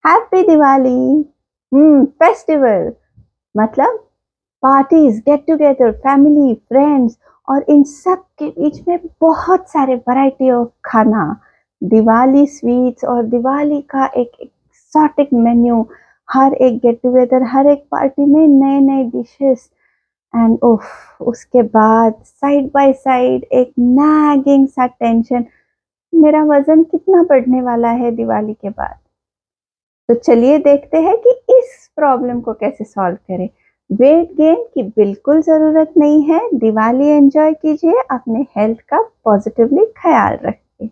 Happy Diwali. Festival मतलब parties, get together, family, friends और इन सब के बीच में बहुत सारे वैरायटी ऑफ खाना। दिवाली स्वीट्स और दिवाली का एक एक्सोटिक मेन्यू। हर एक गेट टुगेदर, हर एक पार्टी में नए नए डिशेस। एंड उफ, उसके बाद साइड बाय साइड एक नैगिंग सा टेंशन, मेरा वजन कितना बढ़ने वाला है दिवाली के बाद। तो चलिए देखते हैं कि इस प्रॉब्लम को कैसे सॉल्व करें। वेट गेन की बिल्कुल ज़रूरत नहीं है, दिवाली एंजॉय कीजिए, अपने हेल्थ का पॉजिटिवली ख्याल रखिए।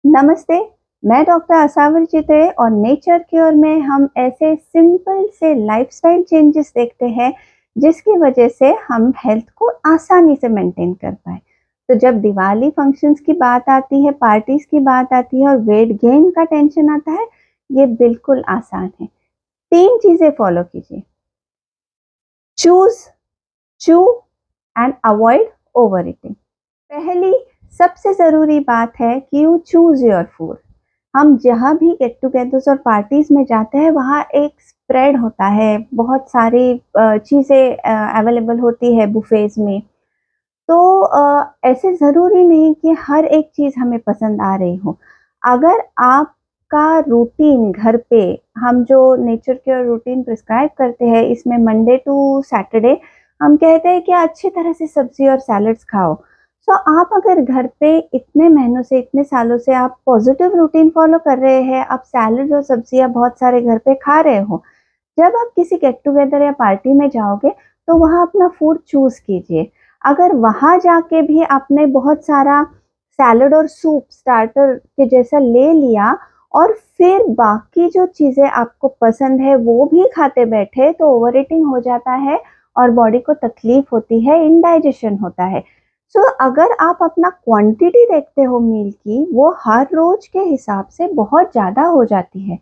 नमस्ते, मैं डॉक्टर असावर चित्रे और नेचर क्योर में हम ऐसे सिंपल से लाइफस्टाइल चेंजेस देखते हैं जिसकी वजह से हम हेल्थ को आसानी से मेंटेन कर पाए। तो जब दिवाली फंक्शंस की बात आती है, पार्टीज की बात आती है और वेट गेन का टेंशन आता है, ये बिल्कुल आसान है। 3 चीजें फॉलो कीजिए। चूज, चू एंड अवॉइड ओवर ईटिंग। पहली सबसे जरूरी बात है कि यू चूज योर फूड। हम जहाँ भी गेट टुगेदर्स और पार्टीज में जाते हैं वहाँ एक स्प्रेड होता है, बहुत सारी चीज़ें अवेलेबल होती है बुफेज में। तो ऐसे ज़रूरी नहीं कि हर एक चीज़ हमें पसंद आ रही हो। अगर आपका रूटीन घर पे, हम जो नेचर केयर रूटीन प्रिस्क्राइब करते हैं इसमें मंडे टू सैटरडे हम कहते हैं कि अच्छी तरह से सब्जी और सैलड्स खाओ। तो आप अगर घर पे इतने महीनों से, इतने सालों से आप पॉजिटिव रूटीन फॉलो कर रहे हैं, आप सैलड और सब्जियां बहुत सारे घर पे खा रहे हो, जब आप किसी गेट टुगेदर या पार्टी में जाओगे तो वहाँ अपना फूड चूज कीजिए। अगर वहाँ जाके भी आपने बहुत सारा सैलड और सूप स्टार्टर के जैसा ले लिया और फिर बाकी जो चीज़ें आपको पसंद है वो भी खाते बैठे, तो ओवर ईटिंग हो जाता है और बॉडी को तकलीफ होती है, इनडाइजेशन होता है। सो अगर आप अपना क्वांटिटी देखते हो मील की, वो हर रोज के हिसाब से बहुत ज़्यादा हो जाती है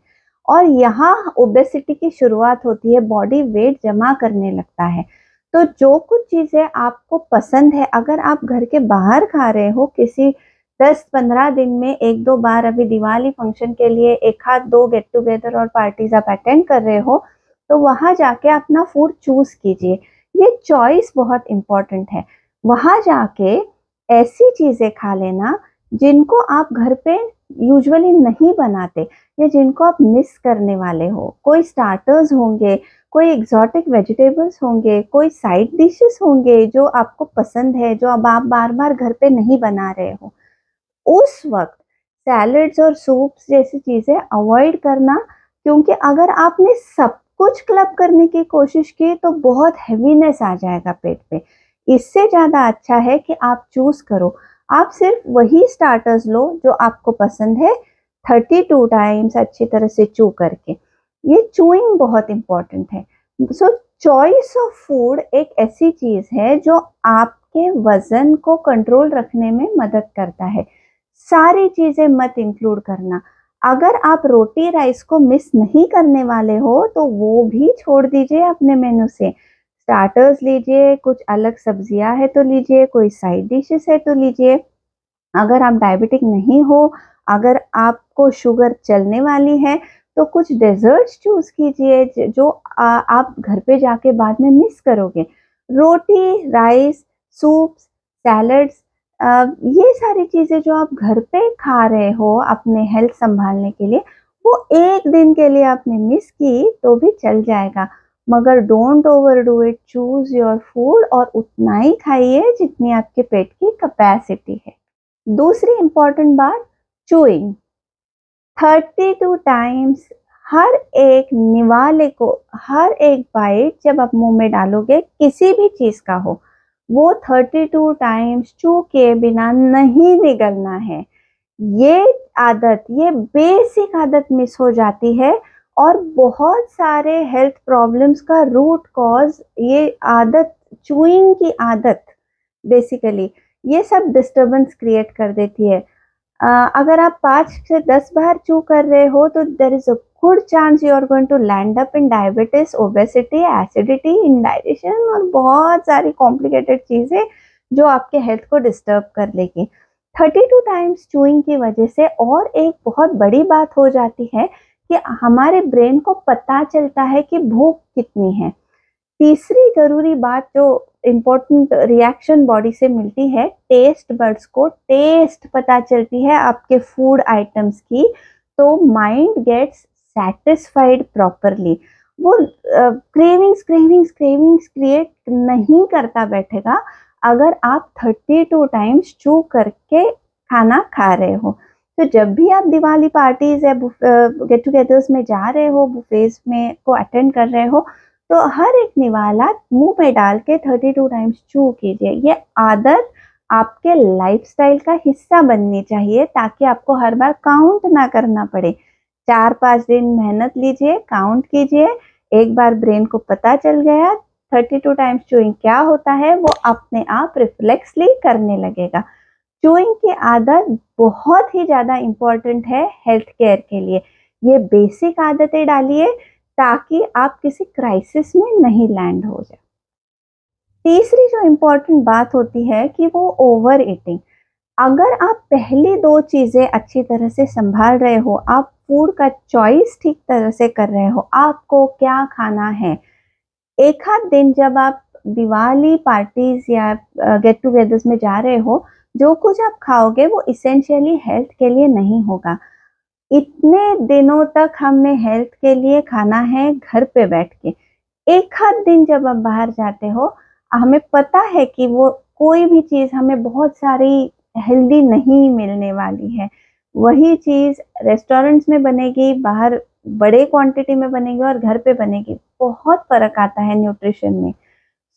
और यहाँ ओबेसिटी की शुरुआत होती है, बॉडी वेट जमा करने लगता है। तो जो कुछ चीज़ें आपको पसंद है, अगर आप घर के बाहर खा रहे हो किसी 10-15 दिन में 1-2 बार, अभी दिवाली फंक्शन के लिए 1 आध 2 गेट टुगेदर और पार्टीज आप अटेंड कर रहे हो, तो वहाँ जाके अपना फूड चूज कीजिए। ये चॉइस बहुत इम्पोर्टेंट है। वहाँ जाके ऐसी चीज़ें खा लेना जिनको आप घर पे यूजुअली नहीं बनाते या जिनको आप मिस करने वाले हो। कोई स्टार्टर्स होंगे, कोई एग्जॉटिक वेजिटेबल्स होंगे, कोई साइड डिशेस होंगे जो आपको पसंद है, जो अब आप बार बार घर पे नहीं बना रहे हो। उस वक्त सैलड्स और सूप्स जैसी चीज़ें अवॉइड करना, क्योंकि अगर आपने सब कुछ क्लब करने की कोशिश की तो बहुत हेवीनेस आ जाएगा पेट पे। इससे ज़्यादा अच्छा है कि आप चूज करो, आप सिर्फ वही स्टार्टर्स लो जो आपको पसंद है, 32 टाइम्स अच्छी तरह से चू करके। ये चूइंग बहुत इंपॉर्टेंट है। सो चॉइस ऑफ फूड एक ऐसी चीज है जो आपके वजन को कंट्रोल रखने में मदद करता है। सारी चीजें मत इंक्लूड करना। अगर आप रोटी राइस को मिस नहीं करने वाले हो तो वो भी छोड़ दीजिए अपने मेनू से। स्टार्टर्स लीजिए, कुछ अलग सब्जियां है तो लीजिए, कोई साइड डिशेस है तो लीजिए। अगर आप डायबिटिक नहीं हो, अगर आपको शुगर चलने वाली है, तो कुछ डेजर्ट्स चूज कीजिए जो आप घर पे जाके बाद में मिस करोगे। रोटी, राइस, सूप्स, सैलड्स, ये सारी चीजें जो आप घर पे खा रहे हो अपने हेल्थ संभालने के लिए, वो एक दिन के लिए आपने मिस की तो भी चल जाएगा, मगर don't overdo it. Choose your food और उतना ही खाइए जितनी आपके पेट की कैपेसिटी है। दूसरी इंपॉर्टेंट बात, चूइंग 32 टाइम्स। हर एक निवाले को, हर एक बाइट जब आप मुंह में डालोगे किसी भी चीज का हो, वो 32 टाइम्स चू के बिना नहीं निगलना है। ये आदत, ये बेसिक आदत मिस हो जाती है और बहुत सारे हेल्थ प्रॉब्लम्स का रूट कॉज ये आदत, चूइंग की आदत बेसिकली ये सब डिस्टरबेंस क्रिएट कर देती है। अगर आप 5 से 10 बार चू कर रहे हो तो there is a good chance you are going to land up in diabetes, obesity, acidity, indigestion और बहुत सारी कॉम्प्लिकेटेड चीजें जो आपके हेल्थ को डिस्टर्ब कर लेगी। 32 टाइम्स चूइंग की वजह से और एक बहुत बड़ी बात हो जाती है कि हमारे ब्रेन को पता चलता है कि भूख कितनी है। तीसरी जरूरी बात जो इम्पोर्टेंट रिएक्शन बॉडी से मिलती है, टेस्ट बर्ड्स को टेस्ट पता चलती है आपके फूड आइटम्स की, तो माइंड गेट्स सेटिस्फाइड प्रॉपरली। वो क्रेविंग्स क्रेविंग्स क्रेविंग्स क्रिएट नहीं करता बैठेगा अगर आप 32 टाइम्स चू करके खाना खा रहे हो। तो जब भी आप दिवाली पार्टीज या गेट टुगेदर्स में जा रहे हो, बुफेज में को अटेंड कर रहे हो, तो हर एक निवाला मुंह में डाल के 32 टाइम्स चू कीजिए। ये आदत आपके लाइफस्टाइल का हिस्सा बननी चाहिए ताकि आपको हर बार काउंट ना करना पड़े। 4-5 दिन मेहनत लीजिए, काउंट कीजिए, एक बार ब्रेन को पता चल गया 32 टाइम्स चूइंग क्या होता है, वो अपने आप रिफ्लेक्सली करने लगेगा। चूइंग की आदत बहुत ही ज़्यादा इम्पॉर्टेंट है हेल्थ केयर के लिए। ये बेसिक आदतें डालिए ताकि आप किसी क्राइसिस में नहीं लैंड हो जाए। तीसरी जो इम्पोर्टेंट बात होती है कि वो ओवर ईटिंग। अगर आप पहली दो चीज़ें अच्छी तरह से संभाल रहे हो, आप फूड का चॉइस ठीक तरह से कर रहे हो, आपको क्या खाना है, एक आध दिन जब आप दिवाली पार्टीज या गेट टुगेदर्स में जा रहे हो, जो कुछ आप खाओगे वो इसेंशियली हेल्थ के लिए नहीं होगा। इतने दिनों तक हमने हेल्थ के लिए खाना है घर पे बैठ के। एक आध दिन जब आप बाहर जाते हो, हमें पता है कि वो कोई भी चीज़ हमें बहुत सारी हेल्दी नहीं मिलने वाली है। वही चीज़ रेस्टोरेंट्स में बनेगी, बाहर बड़े क्वांटिटी में बनेगी और घर पे बनेगी, बहुत फ़र्क आता है न्यूट्रिशन में।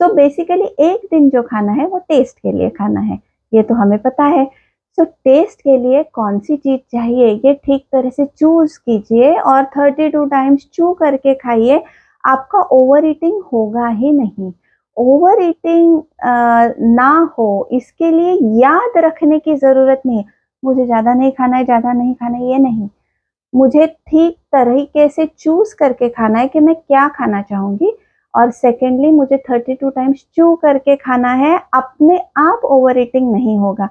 तो बेसिकली एक दिन जो खाना है वो टेस्ट के लिए खाना है, ये तो हमें पता है। सो टेस्ट के लिए कौन सी चीज़ चाहिए ये ठीक तरह से चूज कीजिए और 32 टाइम्स चू करके खाइए। आपका ओवर ईटिंग होगा ही नहीं। ओवर ईटिंग ना हो इसके लिए याद रखने की ज़रूरत नहीं है, मुझे ज़्यादा नहीं खाना है, ज़्यादा नहीं खाना है, ये नहीं। मुझे ठीक तरीके से चूज करके खाना है कि मैं क्या खाना चाहूँगी, और सेकेंडली मुझे 32 टाइम्स चू करके खाना है। अपने आप ओवर ईटिंग नहीं होगा,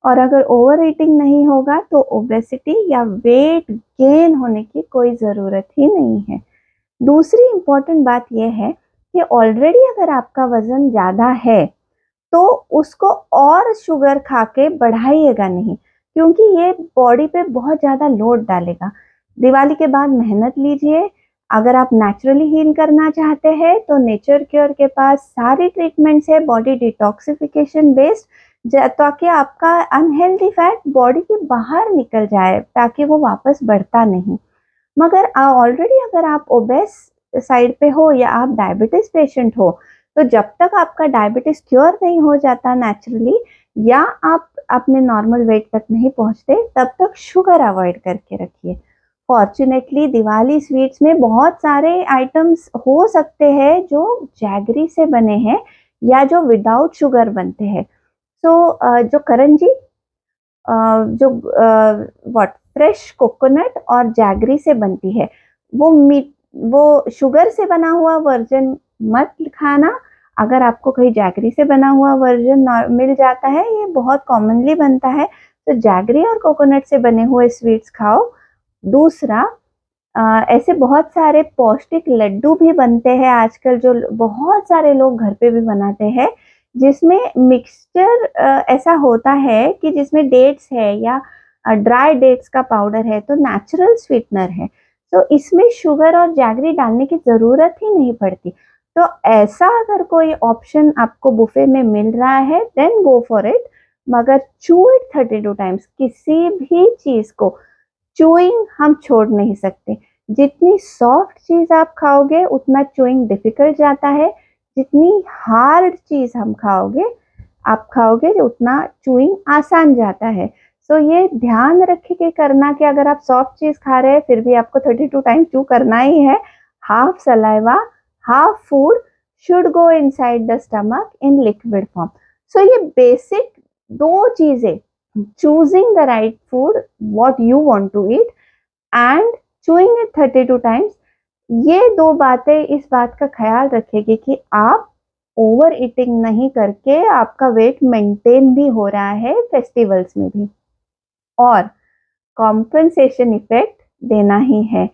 और अगर ओवर ईटिंग नहीं होगा तो ओबेसिटी या वेट गेन होने की कोई ज़रूरत ही नहीं है। दूसरी इम्पॉर्टेंट बात यह है कि ऑलरेडी अगर आपका वज़न ज़्यादा है तो उसको और शुगर खा के बढ़ाइएगा नहीं, क्योंकि ये बॉडी पे बहुत ज़्यादा लोड डालेगा। दिवाली के बाद मेहनत लीजिए। अगर आप नेचुरली हील करना चाहते हैं तो नेचर क्योर के पास सारी ट्रीटमेंट्स है बॉडी डिटॉक्सिफिकेशन बेस्ड, ताकि आपका अनहेल्दी फैट बॉडी के बाहर निकल जाए, ताकि वो वापस बढ़ता नहीं। मगर ऑलरेडी अगर आप ओबेस साइड पे हो या आप डायबिटीज पेशेंट हो, तो जब तक आपका डायबिटीज क्योर नहीं हो जाता नेचुरली, या आप अपने नॉर्मल वेट तक नहीं पहुंचते, तब तक शुगर अवॉइड करके रखिए। फॉर्चुनेटली दिवाली स्वीट्स में बहुत सारे आइटम्स हो सकते हैं जो जैगरी से बने हैं या जो विदाउट शुगर बनते हैं। जो करंजी, जो व्हाट फ्रेश कोकोनट और जैगरी से बनती है, वो मीट वो शुगर से बना हुआ वर्जन मत खाना। अगर आपको कहीं जैगरी से बना हुआ वर्जन मिल जाता है, ये बहुत कॉमनली बनता है, तो जैगरी और कोकोनट से बने हुए स्वीट्स खाओ। दूसरा, ऐसे बहुत सारे पौष्टिक लड्डू भी बनते हैं आजकल, जो बहुत सारे लोग घर पे भी बनाते हैं, जिसमें मिक्सचर ऐसा होता है कि जिसमें डेट्स है या ड्राई डेट्स का पाउडर है, तो नेचुरल स्वीटनर है, तो इसमें शुगर और जैगरी डालने की ज़रूरत ही नहीं पड़ती। तो ऐसा अगर कोई ऑप्शन आपको बुफे में मिल रहा है, देन गो फॉर इट। मगर चू इट 32 टाइम्स। किसी भी चीज़ को चूइंग हम छोड़ नहीं सकते। जितनी सॉफ्ट चीज़ आप खाओगे उतना चूइंग डिफिकल्ट जाता है, जितनी हार्ड चीज़ आप खाओगे उतना चूइंग आसान जाता है। सो ये ध्यान रख के करना कि अगर आप सॉफ्ट चीज़ खा रहे हैं फिर भी आपको 32 टाइम चू करना ही है। Half saliva, half food should go inside the stomach in liquid form. So ये बेसिक दो चीज़ें, choosing the right food, what you want to eat, and chewing it 32 times, ये दो बातें इस बात का ख्याल रखेगी कि आप ओवर ईटिंग नहीं करके आपका वेट मेंटेन भी हो रहा है फेस्टिवल्स में भी। और कॉम्पनसेशन इफेक्ट देना ही है।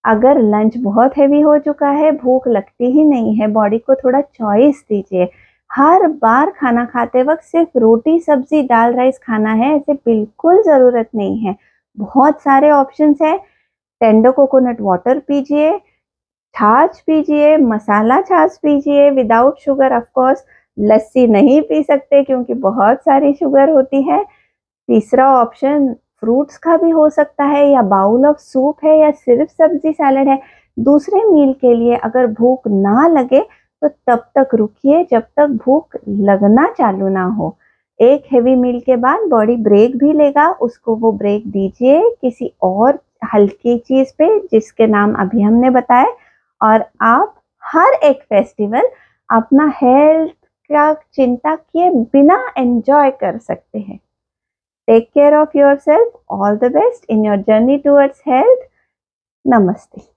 अगर लंच बहुत हेवी हो चुका है, भूख लगती ही नहीं है, बॉडी को थोड़ा चॉइस दीजिए। हर बार खाना खाते वक्त सिर्फ रोटी सब्जी दाल राइस खाना है, ऐसे बिल्कुल ज़रूरत नहीं है। बहुत सारे ऑप्शंस हैं। टेंडर कोकोनट वाटर पीजिए, छाछ पीजिए, मसाला छाछ पीजिए विदाउट शुगर ऑफ कोर्स। लस्सी नहीं पी सकते क्योंकि बहुत सारी शुगर होती है। तीसरा ऑप्शन फ्रूट्स का भी हो सकता है, या बाउल ऑफ सूप है, या सिर्फ सब्जी सैलेड है। दूसरे मील के लिए अगर भूख ना लगे तो तब तक रुकिए जब तक भूख लगना चालू ना हो। एक हेवी मील के बाद बॉडी ब्रेक भी लेगा, उसको वो ब्रेक दीजिए किसी और हल्की चीज पे जिसके नाम अभी हमने बताए, और आप हर एक फेस्टिवल अपना हेल्थ का चिंता किए बिना एंजॉय कर सकते हैं। Take care of yourself. All the best in your journey towards health. Namaste.